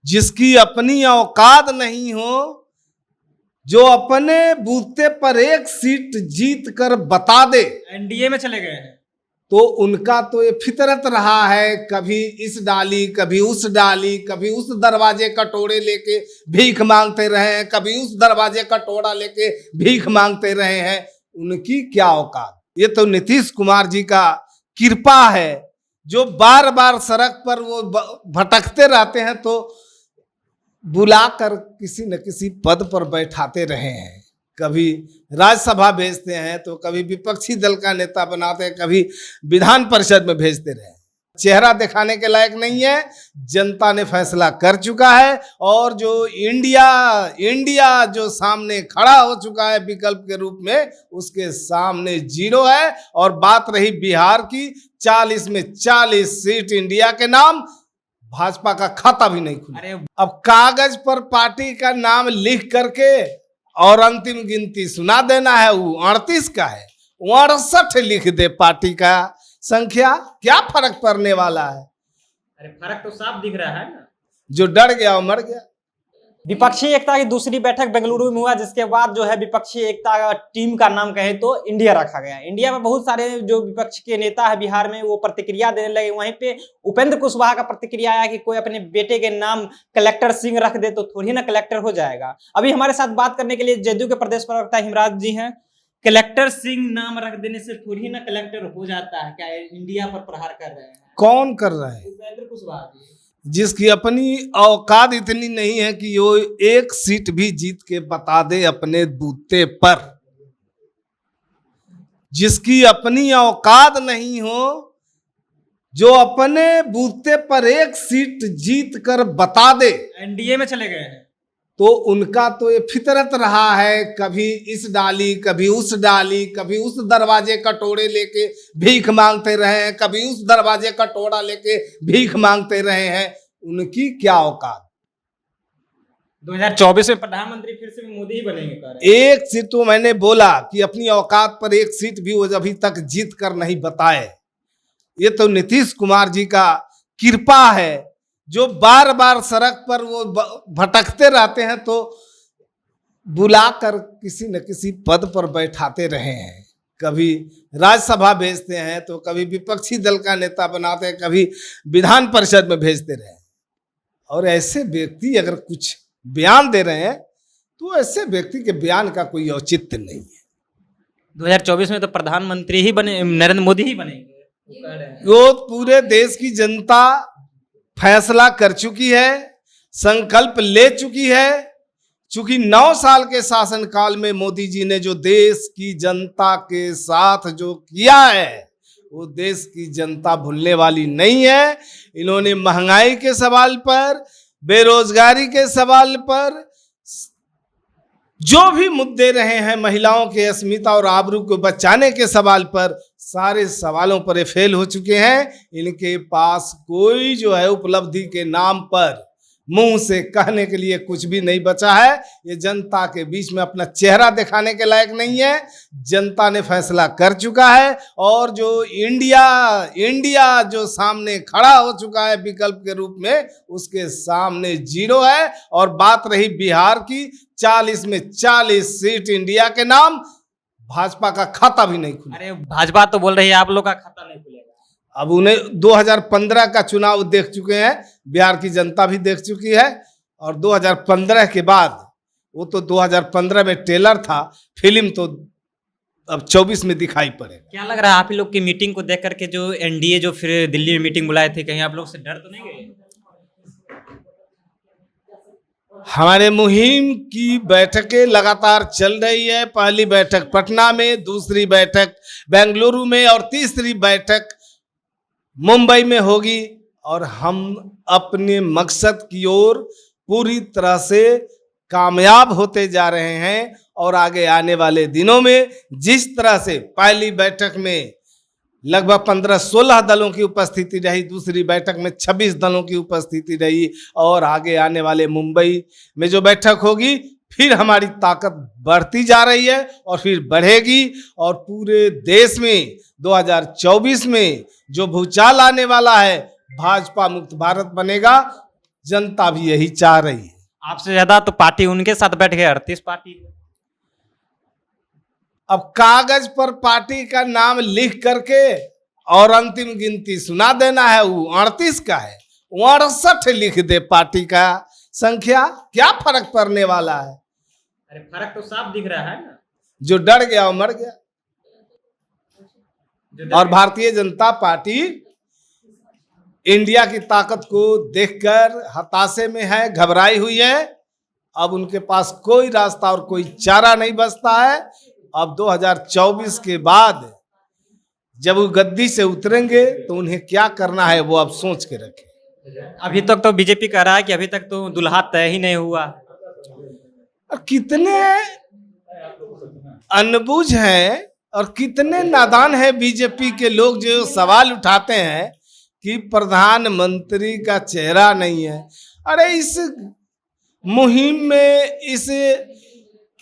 जिसकी अपनी औकात नहीं हो, जो अपने बूते पर एक सीट जीत कर बता दे, एनडीए में चले गए हैं। तो उनका तो ये फितरत रहा है, कभी इस डाली कभी उस डाली, कभी उस दरवाजे का टोड़े लेके भीख मांगते रहे हैं, कभी उस दरवाजे का टोड़ा लेके भीख मांगते रहे हैं। उनकी क्या औकात। ये तो नीतीश कुमार जी का कृपा है, जो बार बार सड़क पर वो भटकते रहते हैं तो बुलाकर किसी न किसी पद पर बैठाते रहे हैं। कभी राज्यसभा भेजते हैं तो कभी विपक्षी दल का नेता बनाते हैं, कभी विधान परिषद में भेजते रहे। चेहरा दिखाने के लायक नहीं है। जनता ने फैसला कर चुका है और जो इंडिया जो सामने खड़ा हो चुका है विकल्प के रूप में, उसके सामने जीरो है। और बात रही बिहार की, 40 में 40 सीट इंडिया के नाम, भाजपा का खाता भी नहीं खुला। अब कागज पर पार्टी का नाम लिख करके और अंतिम गिनती सुना देना है, वो 38 का है, 68 लिख दे पार्टी का संख्या, क्या फर्क पड़ने वाला है। अरे फर्क तो साफ दिख रहा है ना। जो डर गया वो मर गया। विपक्षी एकता की दूसरी बैठक बेंगलुरु में हुआ, जिसके बाद जो है विपक्षी एकता टीम का नाम कहे तो इंडिया रखा गया। इंडिया में बहुत सारे जो विपक्ष के नेता है बिहार में, वो प्रतिक्रिया देने लगे। वहीं पे उपेंद्र कुशवाहा का प्रतिक्रिया आया कि कोई अपने बेटे के नाम कलेक्टर सिंह रख दे तो थोड़ी ना कलेक्टर हो जाएगा। अभी हमारे साथ बात करने के लिए जदयू के प्रदेश प्रवक्ता हिमराज जी हैं। कलेक्टर सिंह नाम रख देने से थोड़ी ना कलेक्टर हो जाता है, क्या इंडिया पर प्रहार कर रहे हैं? कौन कर रहा है? उपेंद्र कुशवाहा जी, जिसकी अपनी औकात इतनी नहीं है कि वो एक सीट भी जीत के बता दे अपने बूते पर। जिसकी अपनी औकात नहीं हो, जो अपने बूते पर एक सीट जीत कर बता दे, एनडीए में चले गए हैं, तो उनका तो ये फितरत रहा है, कभी इस डाली कभी उस डाली, कभी उस दरवाजे का टोड़े लेके भीख मांगते रहे हैं, कभी उस दरवाजे का टोड़ा लेके भीख मांगते रहे हैं। उनकी क्या औकात। 2024 में प्रधानमंत्री फिर से मोदी ही बनेंगे कह रहे हैं। एक सीट तो मैंने बोला कि अपनी औकात पर एक सीट भी वो अभी तक जीत कर नहीं बताए। ये तो नीतीश कुमार जी का कृपा है, जो बार बार सड़क पर वो भटकते रहते हैं तो बुलाकर किसी न किसी पद पर बैठाते रहे हैं। कभी राज्यसभा भेजते हैं तो कभी विपक्षी दल का नेता बनाते हैं, कभी विधान परिषद में भेजते रहे। और ऐसे व्यक्ति अगर कुछ बयान दे रहे हैं तो ऐसे व्यक्ति के बयान का कोई औचित्य नहीं है। 2024 में तो प्रधानमंत्री ही बने, नरेंद्र मोदी ही बनेंगे। वो पूरे देश की जनता फैसला कर चुकी है, संकल्प ले चुकी है। चूंकि 9 साल के शासनकाल में मोदी जी ने जो देश की जनता के साथ जो किया है, वो देश की जनता भूलने वाली नहीं है। इन्होंने महंगाई के सवाल पर, बेरोजगारी के सवाल पर, जो भी मुद्दे रहे हैं, महिलाओं के अस्मिता और आबरू को बचाने के सवाल पर, सारे सवालों पर ये फेल हो चुके हैं। इनके पास कोई जो है उपलब्धि के नाम पर मुंह से कहने के लिए कुछ भी नहीं बचा है। ये जनता के बीच में अपना चेहरा दिखाने के लायक नहीं है। जनता ने फैसला कर चुका है और जो इंडिया जो सामने खड़ा हो चुका है विकल्प के रूप में, उसके सामने जीरो है। और बात रही बिहार की, 40 में 40 सीट इंडिया के नाम, भाजपा का खाता भी नहीं खुला। अरे भाजपा तो बोल रही है आप लोग का खाता नहीं खुलेगा। अब उन्हें 2015 का चुनाव देख चुके हैं, बिहार की जनता भी देख चुकी है। और 2015 के बाद, वो तो 2015 में ट्रेलर था, फिल्म तो अब 24 में दिखाई पड़े। क्या लग रहा है आप लोग की मीटिंग को देख करके, जो एनडीए जो फिर दिल्ली में मीटिंग बुलाए थे, कहीं आप लोग से डर तो नहीं गए? हमारे मुहिम की बैठकें लगातार चल रही है। पहली बैठक पटना में, दूसरी बैठक बेंगलुरु में और तीसरी बैठक मुंबई में होगी। और हम अपने मकसद की ओर पूरी तरह से कामयाब होते जा रहे हैं। और आगे आने वाले दिनों में जिस तरह से पहली बैठक में लगभग 15-16 दलों की उपस्थिति रही, दूसरी बैठक में 26 दलों की उपस्थिति रही, और आगे आने वाले मुंबई में जो बैठक होगी, फिर हमारी ताकत बढ़ती जा रही है और फिर बढ़ेगी। और पूरे देश में 2024 में जो भूचाल आने वाला है, भाजपा मुक्त भारत बनेगा। जनता भी यही चाह रही है। आपसे ज्यादा तो पार्टी उनके साथ बैठ गए 38 पार्टी। अब कागज पर पार्टी का नाम लिख करके और अंतिम गिनती सुना देना है, वो 38 का है, 68 लिख दे पार्टी का संख्या, क्या फर्क पड़ने वाला है। अरे फर्क तो साफ दिख रहा है ना। जो डर गया वो मर गया। और भारतीय जनता पार्टी इंडिया की ताकत को देखकर हताशे में है, घबराई हुई है। अब उनके पास कोई रास्ता और कोई चारा नहीं बचता है। अब 2024 के बाद जब वो गद्दी से उतरेंगे तो उन्हें क्या करना है वो अब सोच के रखें। अभी तक तो बीजेपी कह रहा है कि अभी तक तो दुल्हा तय ही नहीं हुआ। और कितने अनबुझ हैं और कितने नादान हैं बीजेपी के लोग जो सवाल उठाते हैं कि प्रधानमंत्री का चेहरा नहीं है। अरे इस मुहिम में, इस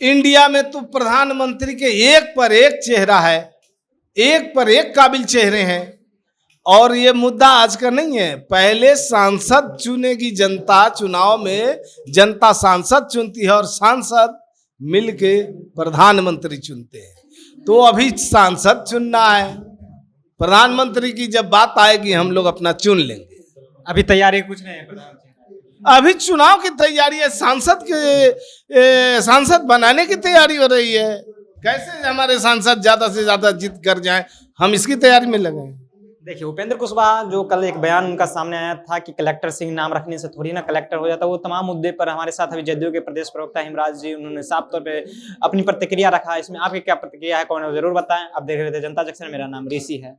इंडिया में तो प्रधानमंत्री के एक पर एक चेहरा है, एक पर एक काबिल चेहरे हैं। और ये मुद्दा आज का नहीं है, पहले सांसद चुनेगी जनता, चुनाव में जनता सांसद चुनती है और सांसद मिलके प्रधानमंत्री चुनते हैं। तो अभी सांसद चुनना है, प्रधानमंत्री की जब बात आएगी हम लोग अपना चुन लेंगे। अभी तैयारी कुछ नहीं है प्रधानमंत्री। अभी चुनाव की तैयारी है, सांसद बनाने की तैयारी हो रही है। कैसे हमारे सांसद ज्यादा से ज्यादा जीत कर जाएं, हम इसकी तैयारी में लगे हैं। देखिए उपेंद्र कुशवाहा जो कल एक बयान उनका सामने आया था कि कलेक्टर सिंह नाम रखने से थोड़ी ना कलेक्टर हो जाता, वो तमाम मुद्दे पर हमारे साथ अभी जदयू के प्रदेश प्रवक्ता हिमराज जी, उन्होंने साफ तौर पे अपनी प्रतिक्रिया रखा। इसमें आपकी क्या प्रतिक्रिया है, कौन है, जरूर बताएं। आप देख रहे थे जनता जंक्शन, मेरा नाम ऋषि है।